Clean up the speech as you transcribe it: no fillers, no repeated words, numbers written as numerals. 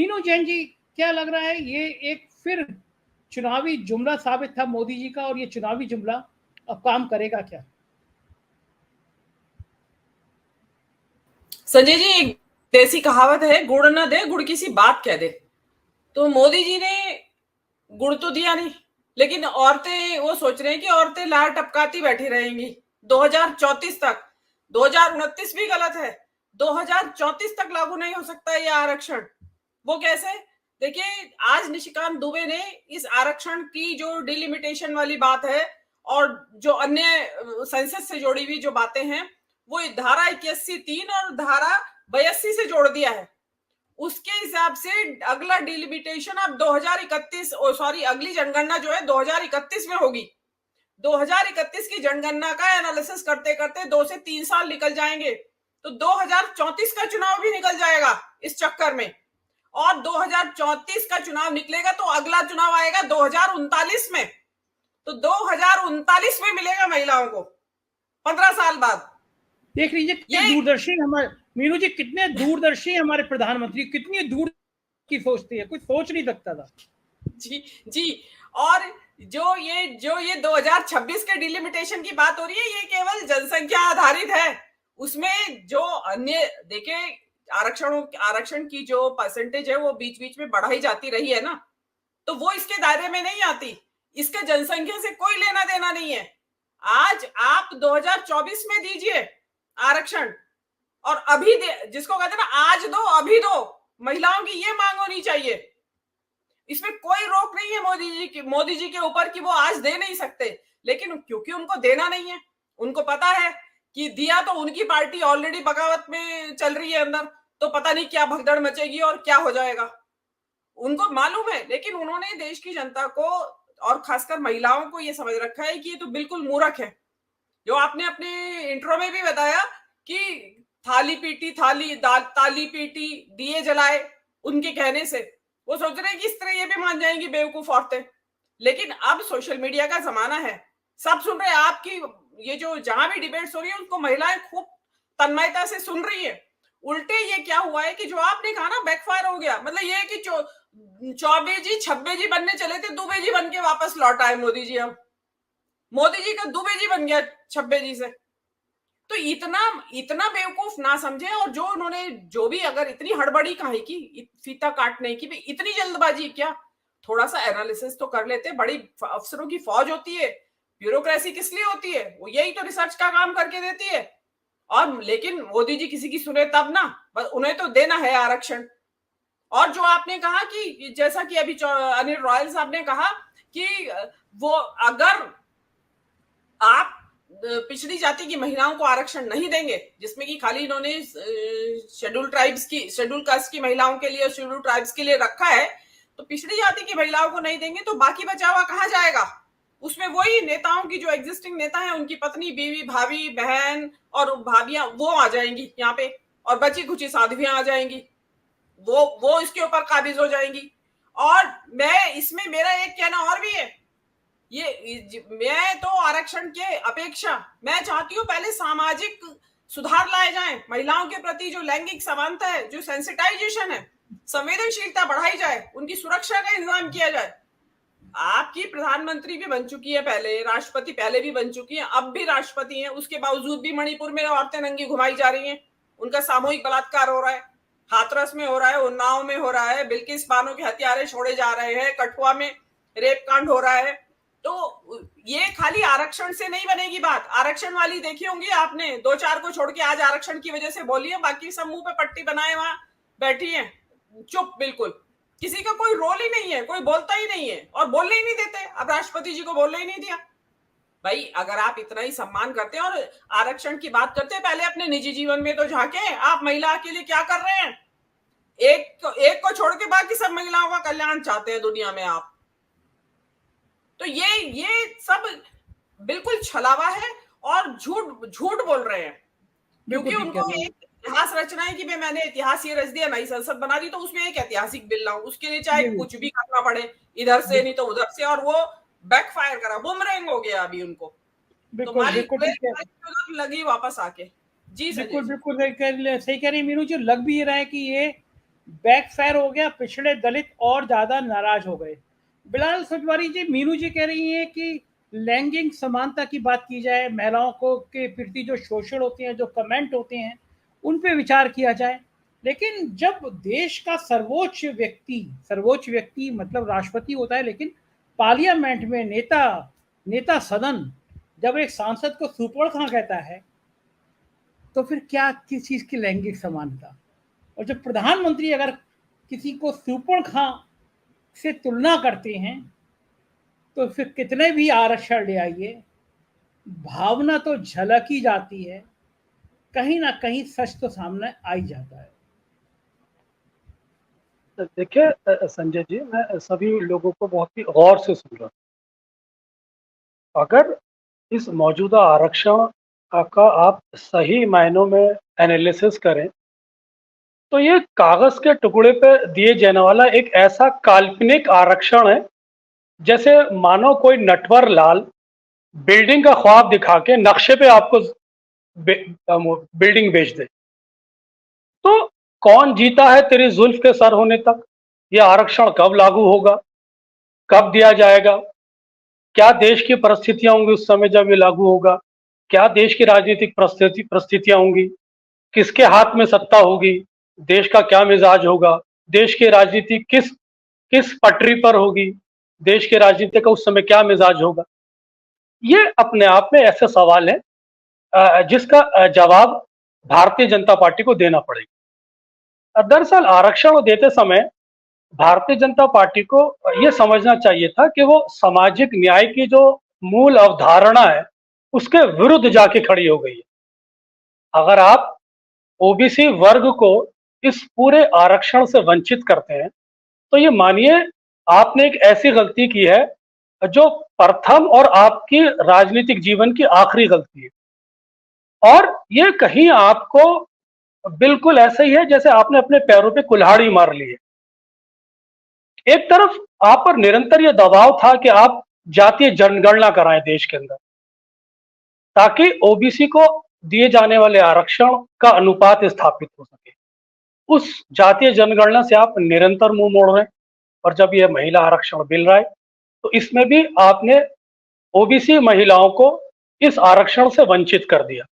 मीनू जैन जी, क्या लग रहा है ये एक फिर चुनावी जुमला साबित था मोदी जी का, और ये चुनावी जुमला अब काम करेगा क्या? संजय जी, एक देसी कहावत है, गुड़ न दे गुड़ की सी बात कह दे। तो मोदी जी ने गुड़ तो दिया नहीं, लेकिन औरतें वो सोच रहे हैं कि औरतें लार टपकाती बैठी रहेंगी 2034 तक। 2029 भी गलत है, 2034 तक लागू नहीं हो सकता ये आरक्षण। वो कैसे? देखिए, आज निशिकांत दुबे ने इस आरक्षण की जो डिलिमिटेशन वाली बात है और जो अन्य सेंसस से जुड़ी हुई जो बातें हैं, वो धारा 81(3) और धारा 82 से जोड़ दिया है। उसके हिसाब से अगला डिलिमिटेशन अब 2031 सॉरी अगली जनगणना जो है 2031 में होगी। 2031 की जनगणना का एनालिसिस करते करते 2 से 3 साल निकल जाएंगे, तो 2034 का चुनाव भी निकल जाएगा इस चक्कर में। और 2034 का चुनाव निकलेगा तो अगला चुनाव आएगा 2039 में। तो 2039 में मिलेगा महिलाओं को 15 साल बाद। देख लीजिए कितने दूरदर्शी हमारे मीनू जी, कितने दूरदर्शी हमारे प्रधानमंत्री, कितनी दूर की सोचती है, कुछ सोच नहीं सकता था। जी जी। और जो ये 2026 के डिलिमिटेशन की बात हो रही है, ये केवल जनसंख्या आधारित है। उसमें जो अन्य देखे आरक्षण की जो परसेंटेज है वो बीच बीच में बढ़ाई जाती रही है ना, तो वो इसके दायरे में नहीं आती। इसका जनसंख्या से कोई लेना देना नहीं है। आज आप 2024 में दीजिए आरक्षण, और अभी जिसको कहते हैं ना आज दो अभी दो, महिलाओं की ये मांग होनी चाहिए। इसमें कोई रोक नहीं है मोदी जी के ऊपर कि वो आज दे नहीं सकते, लेकिन क्योंकि उनको देना नहीं है, उनको पता है कि दिया तो उनकी पार्टी ऑलरेडी बगावत में चल रही है अंदर, तो पता नहीं क्या भगदड़ मचेगी और क्या हो जाएगा, उनको मालूम है। लेकिन उन्होंने देश की जनता को और खासकर महिलाओं को ये समझ रखा है कि ये तो बिल्कुल मूर्ख है। जो आपने अपने इंट्रो में भी बताया कि थाली पीटी ताली पीटी दिए जलाए, उनके कहने से वो सोच रहे हैं कि इस तरह ये भी मान जाएंगी बेवकूफ औरतें। लेकिन अब सोशल मीडिया का जमाना है, सब सुन रहे हैं आपकी ये जो जहां भी डिबेट्स हो रही है उनको महिलाएं खूब तन्मयता से सुन रही है। उल्टे ये क्या हुआ है कि जो आपने कहा ना बैकफायर हो गया, मतलब ये है कि चौबे जी छब्बे जी बनने चले थे, दुबे जी बन के वापस लौट आए मोदी जी। हम मोदी जी का दुबे जी बन गया छब्बे जी से। तो इतना बेवकूफ ना समझे। और जो उन्होंने जो भी अगर इतनी हड़बड़ी काहे की, फीता काटने की भी इतनी जल्दबाजी क्या, थोड़ा सा एनालिसिस तो कर लेते। बड़ी अफसरों की फौज होती है, ब्यूरोक्रेसी किस लिए होती है, वो यही तो रिसर्च का काम करके देती है। और लेकिन मोदी जी किसी की सुने तब ना, बस उन्हें तो देना है आरक्षण। और जो आपने कहा कि जैसा कि अभी अनिल रॉयल साहब ने कहा कि वो अगर आप पिछड़ी जाति की महिलाओं को आरक्षण नहीं देंगे, जिसमें कि खाली इन्होंने शेड्यूल कास्ट की महिलाओं के लिए, शेड्यूल ट्राइब्स के लिए रखा है, तो पिछड़ी जाति की महिलाओं को नहीं देंगे तो बाकी बचा हुआ कहाँ जाएगा? उसमें वही नेताओं की जो एग्जिस्टिंग नेता है, उनकी पत्नी, बीवी, भाभी, बहन और भाभियां वो आ जाएंगी यहाँ पे, और बची कुछ साध्वियां आ जाएंगी, वो इसके ऊपर काबिज हो जाएंगी। और मैं इसमें मेरा एक कहना और भी है, मैं तो आरक्षण के अपेक्षा मैं चाहती हूँ पहले सामाजिक सुधार लाए जाएं, महिलाओं के प्रति जो लैंगिक समानता है, जो सेंसिटाइजेशन है, संवेदनशीलता बढ़ाई जाए, उनकी सुरक्षा का इंतजाम किया जाए। आपकी प्रधानमंत्री भी बन चुकी है, पहले राष्ट्रपति पहले भी बन चुकी है, अब भी राष्ट्रपति है, उसके बावजूद भी मणिपुर में औरतें नंगी घुमाई जा रही हैं, उनका सामूहिक बलात्कार हो रहा है, हाथरस में हो रहा है, उन्नाव में हो रहा है, बिल्किस बानो के हत्यारे छोड़े जा रहे हैं, कठुआ में रेप कांड हो रहा है। तो ये खाली आरक्षण से नहीं बनेगी बात। आरक्षण वाली देखी होंगी आपने, 2-4 को छोड़ के आज आरक्षण की वजह से बोली है, बाकी सब मुंह पे पट्टी बनाए वहां बैठी है चुप, बिल्कुल किसी का कोई रोल ही नहीं है, कोई बोलता ही नहीं है और बोलने ही नहीं देते। अब राष्ट्रपति जी को बोलने ही नहीं दिया। भाई अगर आप इतना ही सम्मान करते हैं और आरक्षण की बात करते हैं, पहले अपने निजी जीवन में तो झांके। आप महिला के लिए क्या कर रहे हैं? एक को छोड़ के बाकी सब महिलाओं का कल्याण चाहते हैं दुनिया में आप। तो ये सब बिल्कुल छलावा है और झूठ बोल रहे हैं, क्योंकि उनको एक इतिहास रचना है कि मैंने इतिहास ये रच दिया, नई संसद बना दी, तो उसमें एक ऐतिहासिक बिल लाऊं, उसके लिए चाहे कुछ भी करना पड़े, इधर से नहीं तो उधर से, और वो बैकफायर करा, बुमरैंग हो गया अभी उनको। तो लगी वापस आके। जी बिल्कुल सही कह रही मीनू जी। लग भी ये रहा है कि ये बैकफायर हो गया, पिछड़े दलित और ज्यादा नाराज हो गए। बिलाल सुजवारी जी, मीनू जी कह रही हैं कि लैंगिक समानता की बात की जाए, महिलाओं को के प्रति जो शोषण होते हैं, जो कमेंट होते हैं, उन पे विचार किया जाए। लेकिन जब देश का सर्वोच्च व्यक्ति मतलब राष्ट्रपति होता है, लेकिन पार्लियामेंट में नेता सदन जब एक सांसद को सुपर्णखा कहता है, तो फिर क्या किस चीज की लैंगिक समानता? और जब प्रधानमंत्री अगर किसी को सुपर्णखा से तुलना करते हैं, तो फिर कितने भी आरक्षण ले आइए, भावना तो झलक ही जाती है, कहीं ना कहीं सच तो सामने आ ही जाता है। देखिए संजय जी, मैं सभी लोगों को बहुत ही गौर से सुन रहा हूं। अगर इस मौजूदा आरक्षण का आप सही मायनों में एनालिसिस करें, तो ये कागज के टुकड़े पे दिए जाने वाला एक ऐसा काल्पनिक आरक्षण है, जैसे मानो कोई नटवर लाल बिल्डिंग का ख्वाब दिखा के नक्शे पे आपको बिल्डिंग बेच दे। तो कौन जीता है तेरी जुल्फ के सर होने तक? ये आरक्षण कब लागू होगा, कब दिया जाएगा, क्या देश की परिस्थितियां होंगी उस समय जब ये लागू होगा, क्या देश की राजनीतिक परिस्थितियां होंगी, किसके हाथ में सत्ता होगी, देश का क्या मिजाज होगा, देश की राजनीति किस किस पटरी पर होगी, देश की राजनीति का उस समय क्या मिजाज होगा। ये अपने आप में ऐसे सवाल है जिसका जवाब भारतीय जनता पार्टी को देना पड़ेगा। दरअसल आरक्षण देते समय भारतीय जनता पार्टी को यह समझना चाहिए था कि वो सामाजिक न्याय की जो मूल अवधारणा है उसके विरुद्ध जाके खड़ी हो गई है। अगर आप ओबीसी वर्ग को इस पूरे आरक्षण से वंचित करते हैं, तो ये मानिए आपने एक ऐसी गलती की है जो प्रथम और आपकी राजनीतिक जीवन की आखिरी गलती है। और ये कहीं आपको बिल्कुल ऐसा ही है जैसे आपने अपने पैरों पे कुल्हाड़ी मार ली है। एक तरफ आप पर निरंतर यह दबाव था कि आप जातीय जनगणना कराएं देश के अंदर, ताकि ओबीसी को दिए जाने वाले आरक्षण का अनुपात स्थापित हो सके। उस जातीय जनगणना से आप निरंतर मुंह मोड़ रहे हैं। और जब यह महिला आरक्षण बिल रहा है, तो इसमें भी आपने ओबीसी महिलाओं को इस आरक्षण से वंचित कर दिया।